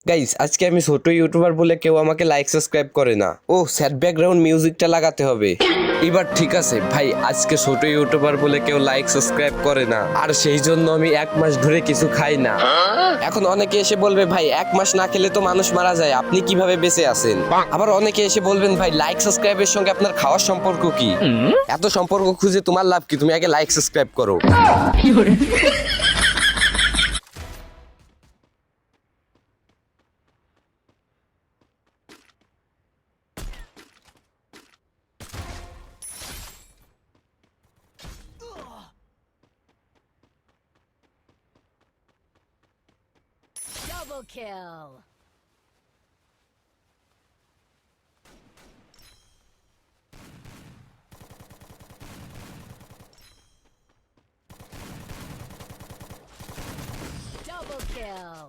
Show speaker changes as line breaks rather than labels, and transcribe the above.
Guys, আজকে আমি ছোট ইউটিউবার বলে কেউ আমাকে লাইক সাবস্ক্রাইব করে না। ও, স্যাড ব্যাকগ্রাউন্ড মিউজিকটা লাগাতে হবে। এবার ঠিক আছে ভাই, আজকে ছোট ইউটিউবার বলে কেউ লাইক সাবস্ক্রাইব করে না, আর সেই জন্য আমি 1 মাস ধরে কিছু খাই না। এখন অনেকে এসে বলবে, ভাই 1 মাস না খেলে তো মানুষ মারা যায়, আপনি কিভাবে বেঁচে আছেন? আবার অনেকে এসে বলবেন, ভাই লাইক সাবস্ক্রাইবের সঙ্গে আপনার খাওয়ার সম্পর্ক কি? এত সম্পর্ক খুঁজে তোমার লাভ কি? তুমি আগে লাইক সাবস্ক্রাইব করো।
Double kill. Double kill.